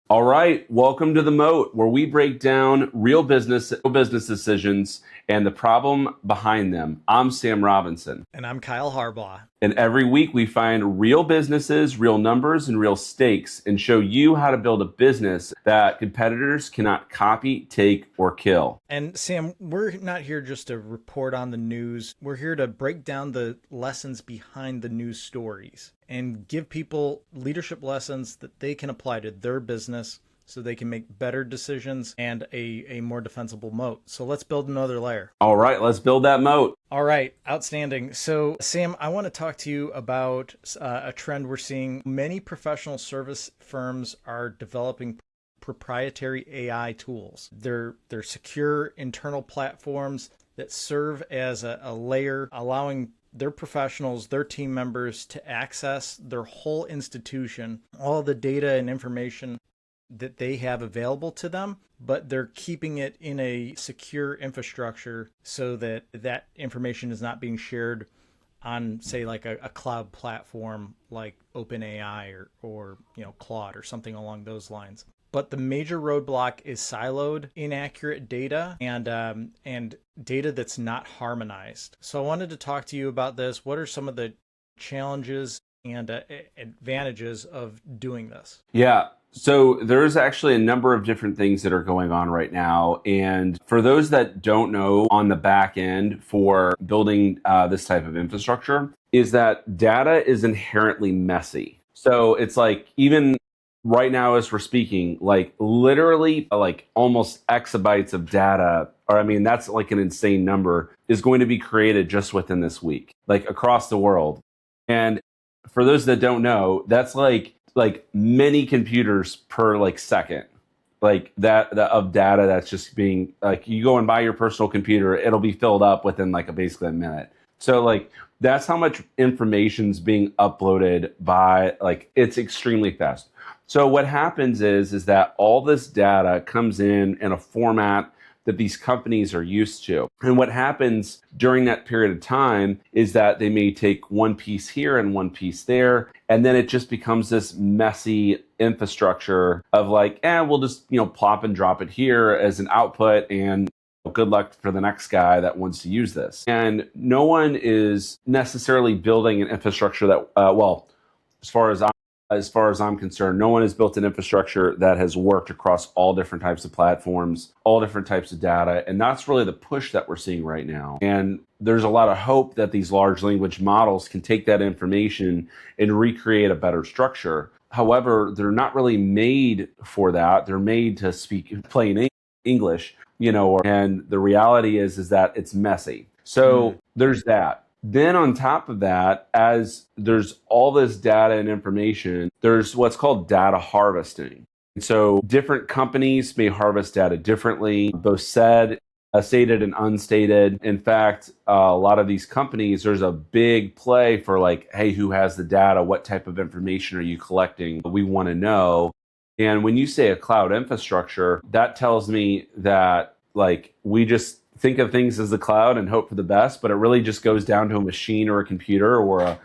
All right, welcome to the MOAT, where we break down real business decisions and the problem behind them. I'm Sam Robinson. And I'm Kyle Harbaugh. And every week we find real businesses, real numbers, and real stakes and show you how to build a business that competitors cannot copy, take, or kill. And Sam, we're not here just to report on the news. We're here to break down the lessons behind the news stories and give people leadership lessons that they can apply to their business so they can make better decisions and a more defensible moat. So let's build another layer. All right, let's build that moat. All right, outstanding. So Sam, I want to talk to you about a trend we're seeing. Many professional service firms are developing proprietary AI tools. They're secure internal platforms that serve as a layer, allowing their professionals, their team members to access their whole institution, all the data and information that they have available to them, but they're keeping it in a secure infrastructure so that that information is not being shared on, say, like a cloud platform like OpenAI or Claude or something along those lines. But the major roadblock is siloed, inaccurate data and data that's not harmonized. So I wanted to talk to you about this. What are some of the challenges and advantages of doing this? Yeah. So there's actually a number of different things that are going on right now. And for those that don't know, on the back end for building this type of infrastructure is that data is inherently messy. So it's like even right now as we're speaking, like literally like almost exabytes of data, or I mean, that's like an insane number, is going to be created just within this week, like across the world. And for those that don't know, that's like many computers per like second, like that of data that's just being like, you go and buy your personal computer, it'll be filled up within like basically a minute. So like that's how much information's being uploaded by, like, it's extremely fast. So what happens is that all this data comes in a format that these companies are used to. And what happens during that period of time is that they may take one piece here and one piece there, and then it just becomes this messy infrastructure of like, we'll just, plop and drop it here as an output, and good luck for the next guy that wants to use this. And no one is necessarily building an infrastructure that, as far as I'm concerned, no one has built an infrastructure that has worked across all different types of platforms, all different types of data. And that's really the push that we're seeing right now. And there's a lot of hope that these large language models can take that information and recreate a better structure. However, they're not really made for that. They're made to speak plain English, and the reality is that it's messy. So there's that. Then on top of that, as there's all this data and information, there's what's called data harvesting. And so different companies may harvest data differently, both stated and unstated. In fact, a lot of these companies, there's a big play for like, hey, who has the data? What type of information are you collecting? We want to know. And when you say a cloud infrastructure, that tells me that like we just think of things as the cloud and hope for the best, but it really just goes down to a machine or a computer or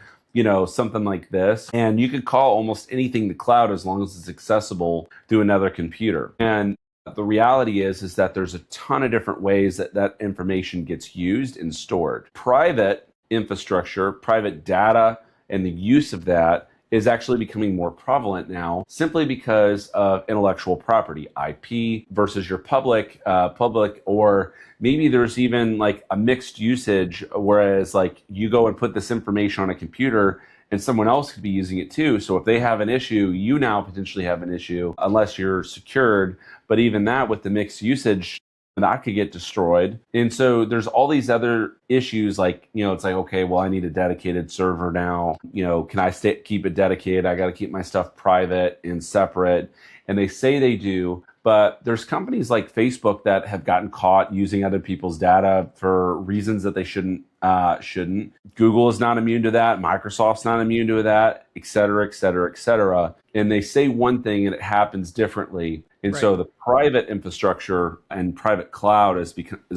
something like this. And you could call almost anything the cloud as long as it's accessible through another computer. And the reality is that there's a ton of different ways that information gets used and stored. Private infrastructure, private data, and the use of that is actually becoming more prevalent now simply because of intellectual property, IP, versus your public, or maybe there's even like a mixed usage, whereas like you go and put this information on a computer and someone else could be using it too. So if they have an issue, you now potentially have an issue unless you're secured. But even that with the mixed usage, that could get destroyed. And so there's all these other issues like, it's like, okay, well, I need a dedicated server now. Can I keep it dedicated? I got to keep my stuff private and separate. And they say they do, but there's companies like Facebook that have gotten caught using other people's data for reasons that they shouldn't. Google is not immune to that. Microsoft's not immune to that, et cetera, et cetera, et cetera. And they say one thing and it happens differently. And so the private infrastructure and private cloud is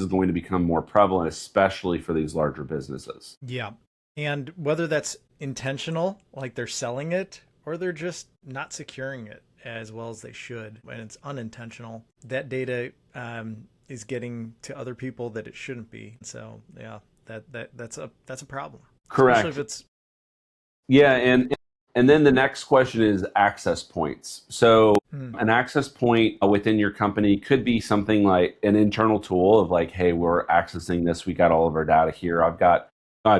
going to become more prevalent, especially for these larger businesses. Yeah. And whether that's intentional, like they're selling it, or they're just not securing it as well as they should, and it's unintentional. That data is getting to other people that it shouldn't be. So yeah, that's a problem. Especially if Correct. it's Yeah, and then the next question is access points. So mm, an access point within your company could be something like an internal tool of like, hey, we're accessing this. We got all of our data here. I've got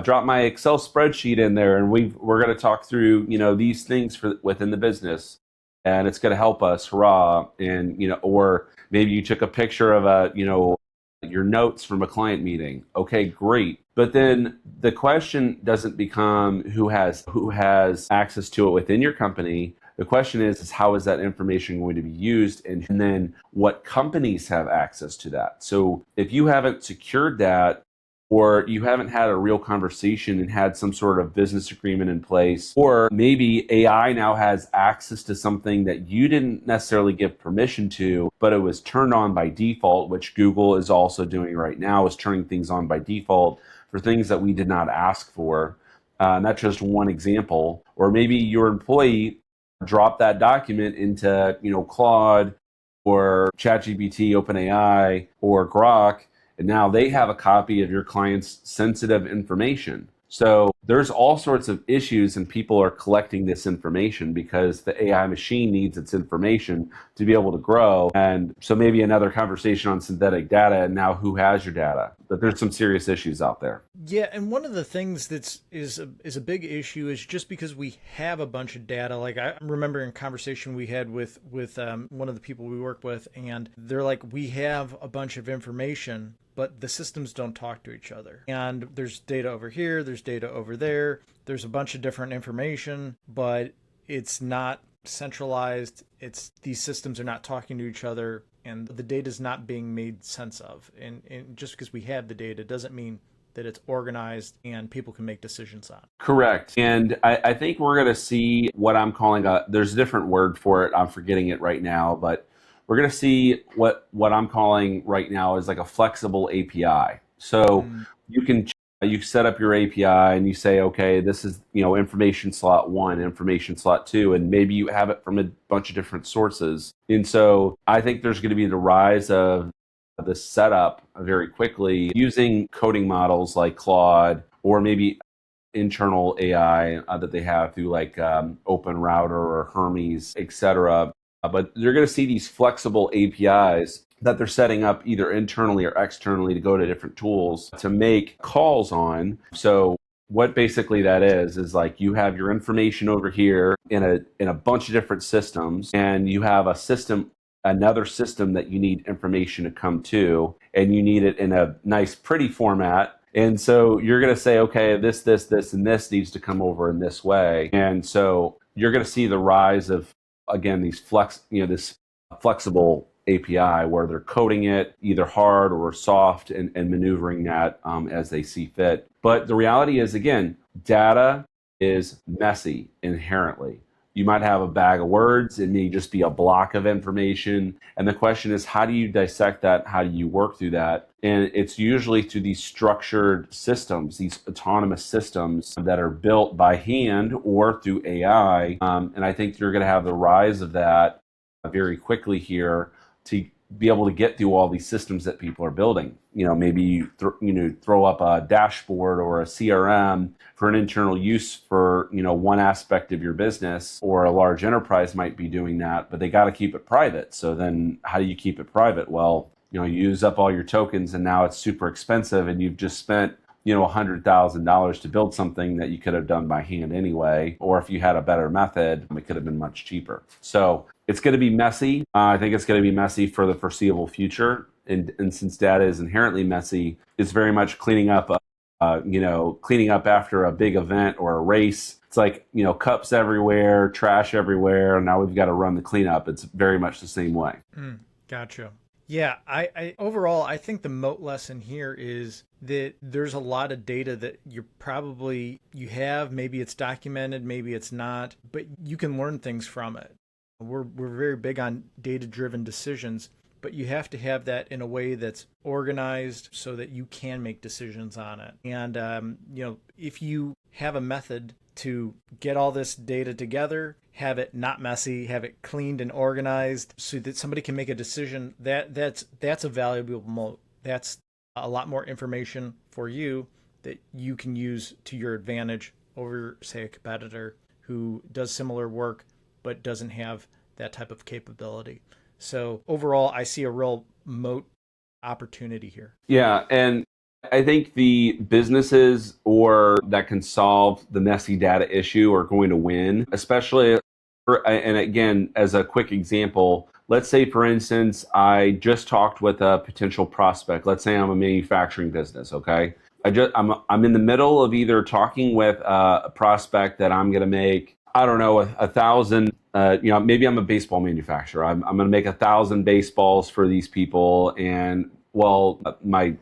drop my Excel spreadsheet in there, and we're going to talk through these things for within the business, and it's going to help us. Hurrah! And or maybe you took a picture of your notes from a client meeting. Okay, great. But then the question doesn't become who has access to it within your company. The question is how is that information going to be used, and then what companies have access to that. So if you haven't secured that, or you haven't had a real conversation and had some sort of business agreement in place, or maybe AI now has access to something that you didn't necessarily give permission to, but it was turned on by default, which Google is also doing right now, is turning things on by default for things that we did not ask for. And that's just one example. Or maybe your employee dropped that document into, Claude or ChatGPT, OpenAI, or Grok, and now they have a copy of your client's sensitive information. So there's all sorts of issues, and people are collecting this information because the AI machine needs its information to be able to grow. And so maybe another conversation on synthetic data and now who has your data. But there's some serious issues out there. yeah. And one of the things is a big issue is just because we have a bunch of data. Like I remember in a conversation we had with one of the people we work with, and they're like, we have a bunch of information, but the systems don't talk to each other. And there's data over here, there's data over there, there's a bunch of different information, but it's not centralized. It's these systems are not talking to each other, and the data is not being made sense of. And just because we have the data doesn't mean that it's organized and people can make decisions on. Correct. And I think we're going to see what I'm calling there's a different word for it. I'm forgetting it right now, but we're going to see what I'm calling right now is like a flexible API. So Mm, you set up your API and you say, okay, this is, information slot 1, information slot 2, and maybe you have it from a bunch of different sources. And so I think there's going to be the rise of the setup very quickly using coding models like Claude, or maybe internal AI that they have through like Open Router or Hermes, etc. But you're going to see these flexible APIs that they're setting up either internally or externally to go to different tools to make calls on. So what basically that is like you have your information over here in a bunch of different systems, and you have another system that you need information to come to, and you need it in a nice pretty format. And so you're going to say, okay, this, and this needs to come over in this way. And so you're going to see the rise of, again, this flexible API where they're coding it either hard or soft, and maneuvering that as they see fit. But the reality is, again, data is messy inherently. You might have a bag of words. It may just be a block of information. And the question is, how do you dissect that? How do you work through that? And it's usually through these structured systems, these autonomous systems that are built by hand or through AI. And I think you're going to have the rise of that very quickly here to be able to get through all these systems that people are building. Maybe you throw up a dashboard or a CRM for an internal use for one aspect of your business, or a large enterprise might be doing that, but they got to keep it private. So then how do you keep it private? Well, you use up all your tokens, and now it's super expensive, and you've just spent $100,000 to build something that you could have done by hand anyway. Or if you had a better method, it could have been much cheaper. So it's going to be messy. I think it's going to be messy for the foreseeable future. And since data is inherently messy, it's very much cleaning up after a big event or a race. It's like, cups everywhere, trash everywhere, and now we've got to run the cleanup. It's very much the same way. gotcha. Yeah, I overall, I think the moat lesson here is that there's a lot of data that you have, maybe it's documented, maybe it's not, but you can learn things from it. We're very big on data-driven decisions, but you have to have that in a way that's organized so that you can make decisions on it. And if you have a method to get all this data together, have it not messy, have it cleaned and organized so that somebody can make a decision. That's a valuable moat. That's a lot more information for you that you can use to your advantage over, say, a competitor who does similar work but doesn't have that type of capability. So overall, I see a real moat opportunity here. Yeah, and I think the businesses or that can solve the messy data issue are going to win, especially and again, as a quick example, let's say, for instance, I just talked with a potential prospect. Let's say I'm a manufacturing business, okay? I'm in the middle of either talking with a prospect that I'm going to make, I don't know, 1,000. Maybe I'm a baseball manufacturer. I'm going to make 1,000 baseballs for these people, and well, my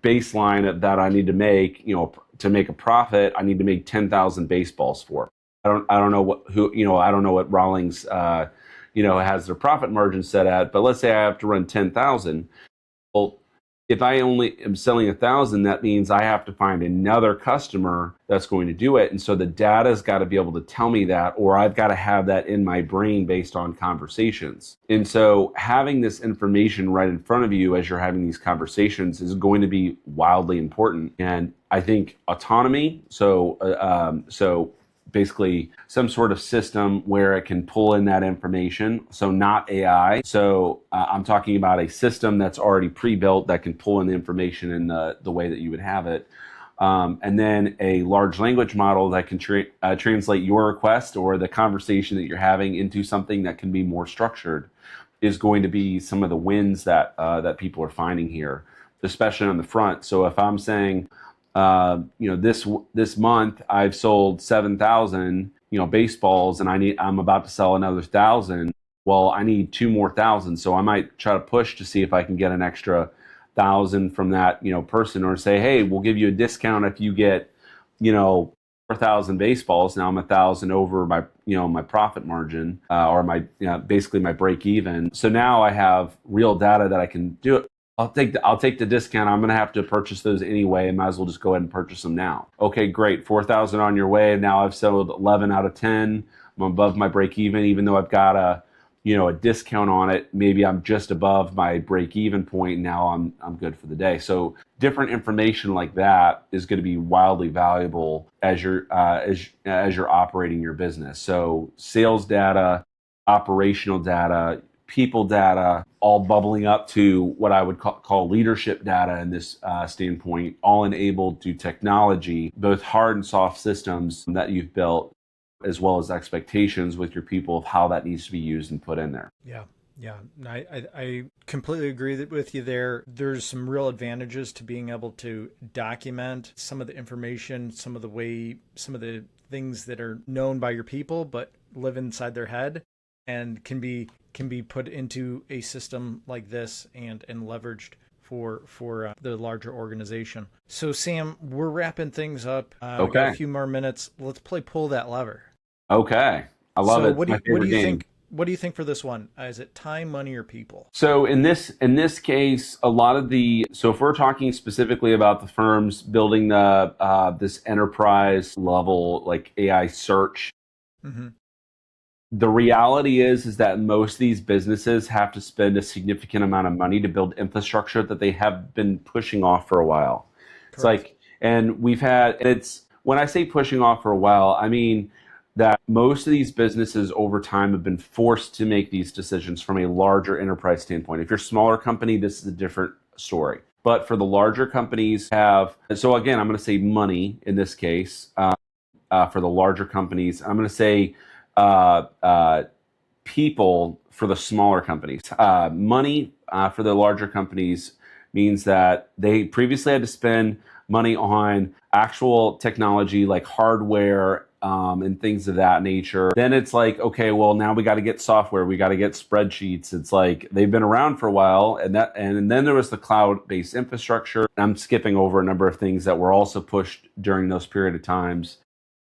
baseline that I need to make, to make a profit, I need to make 10,000 baseballs for. I don't know what Rawlings has their profit margin set at, but let's say I have to run 10,000. Well, if I only am selling 1,000, that means I have to find another customer that's going to do it. And so the data's got to be able to tell me that, or I've got to have that in my brain based on conversations. And so having this information right in front of you as you're having these conversations is going to be wildly important. And I think autonomy, so basically some sort of system where it can pull in that information. So not AI. So I'm talking about a system that's already pre-built that can pull in the information in the way that you would have it. And then a large language model that can translate your request or the conversation that you're having into something that can be more structured is going to be some of the wins that people are finding here, especially on the front. So if I'm saying, this month I've sold 7,000, baseballs, and I'm about to sell another 1,000. Well, I need 2 more 1,000. So I might try to push to see if I can get an extra 1,000 from that, person, or say, hey, we'll give you a discount if you get, 4,000 baseballs. Now I'm 1,000 over my, my profit margin, or my, basically my break even. So now I have real data that I can do it. I'll take the discount. I'm going to have to purchase those anyway. I might as well just go ahead and purchase them now. Okay, great. 4,000 on your way. Now I've sold 11 out of 10. I'm above my break even though I've got a discount on it. Maybe I'm just above my break even point. Now I'm good for the day. So different information like that is going to be wildly valuable as you're operating your business. So sales data, operational data, people data, all bubbling up to what I would call leadership data in this standpoint, all enabled through technology, both hard and soft systems that you've built, as well as expectations with your people of how that needs to be used and put in there. Yeah. I completely agree with you there. There's some real advantages to being able to document some of the information, some of the things that are known by your people, but live inside their head and can be put into a system like this and leveraged for the larger organization. So Sam, we're wrapping things up. Okay. We've got a few more minutes. Let's play Pull That Lever. Okay. I love it. What do you think? What do you think for this one? Is it time, money, or people? So in this case, a lot of so if we're talking specifically about the firms building this enterprise level like AI search, mm-hmm. The reality is that most of these businesses have to spend a significant amount of money to build infrastructure that they have been pushing off for a while. Correct. It's like, and when I say pushing off for a while, I mean that most of these businesses over time have been forced to make these decisions from a larger enterprise standpoint. If you're a smaller company, this is a different story. But for the larger companies so again, I'm going to say money in this case, for the larger companies. I'm going to say people for the smaller companies. Money for the larger companies means that they previously had to spend money on actual technology like hardware and things of that nature. Then it's like, okay, well, now we got to get software, we got to get spreadsheets. It's like they've been around for a while, and then there was the cloud-based infrastructure. I'm skipping over a number of things that were also pushed during those period of times.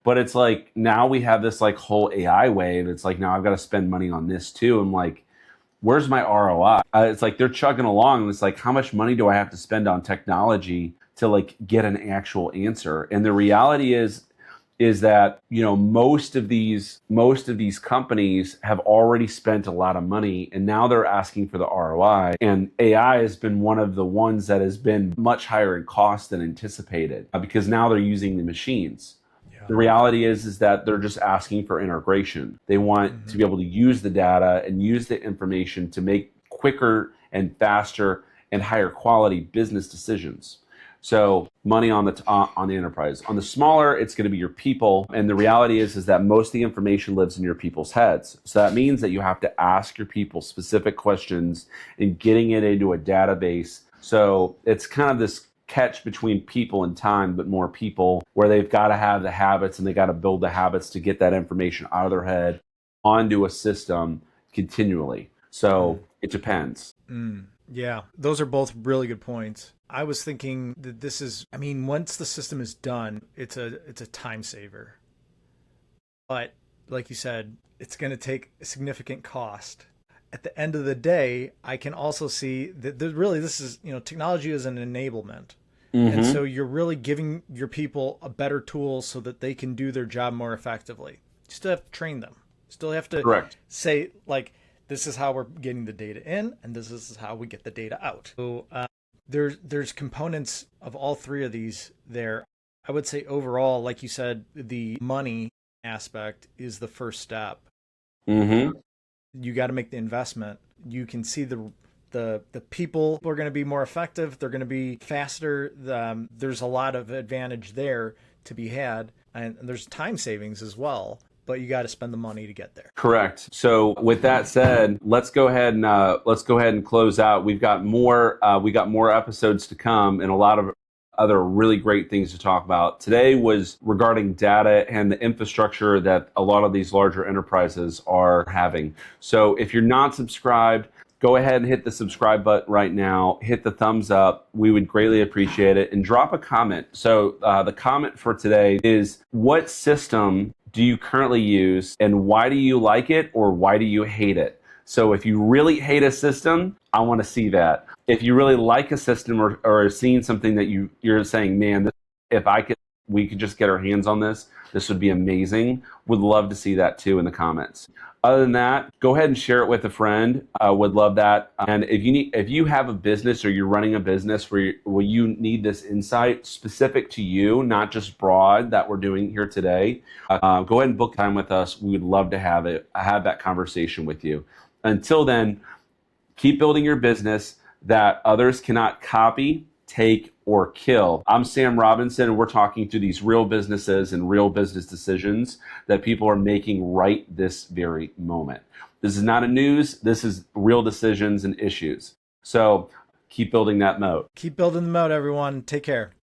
But it's like now we have this like whole AI wave. It's like now I've got to spend money on this too. I'm like, where's my ROI? It's like they're chugging along, and it's like, how much money do I have to spend on technology to like get an actual answer? And the reality is, is that, most of these companies have already spent a lot of money, and now they're asking for the ROI. And AI has been one of the ones that has been much higher in cost than anticipated, because now they're using the machines. The reality is that they're just asking for integration. They want to be able to use the data and use the information to make quicker and faster and higher quality business decisions. So money on the enterprise. On the smaller, it's going to be your people. And the reality is that most of the information lives in your people's heads. So that means that you have to ask your people specific questions and getting it into a database. So it's kind of this catch between people and time, but more people, where they've got to have the habits and they got to build the habits to get that information out of their head onto a system continually. So it depends. Yeah, those are both really good points. I was thinking that this is, once the system is done, it's a time saver. But like you said, it's going to take a significant cost. At the end of the day, I can also see that really this is, technology is an enablement. And so you're really giving your people a better tool so that they can do their job more effectively. You still have to train them. Still have to say, like, this is how we're getting the data in, and this is how we get the data out. So there's components of all three of these there. I would say overall, like you said, the money aspect is the first step. You got to make the investment. You can see the people are going to be more effective. They're going to be faster. There's a lot of advantage there to be had, and there's time savings as well. But you got to spend the money to get there. Correct. So with that said, let's go ahead and close out. We've got more episodes to come, and a lot of other really great things to talk about. Today was regarding data and the infrastructure that a lot of these larger enterprises are having. So if you're not subscribed, go ahead and hit the subscribe button right now. Hit the thumbs up. We would greatly appreciate it. And drop a comment. So the comment for today is, what system do you currently use, and why do you like it, or why do you hate it? So if you really hate a system, I want to see that. If you really like a system, or are seeing something that you're saying, man, we could just get our hands on this would be amazing. Would love to see that too in the comments. Other than that, go ahead and share it with a friend. Would love that. And if you have a business, or you're running a business where you need this insight specific to you, not just broad that we're doing here today, go ahead and book time with us. We would love to have that conversation with you. Until then, keep building your business that others cannot copy, take, or kill. I'm Sam Robinson, and we're talking through these real businesses and real business decisions that people are making right this very moment. This is not a news. This is real decisions and issues. So keep building that moat. Keep building the moat, everyone. Take care.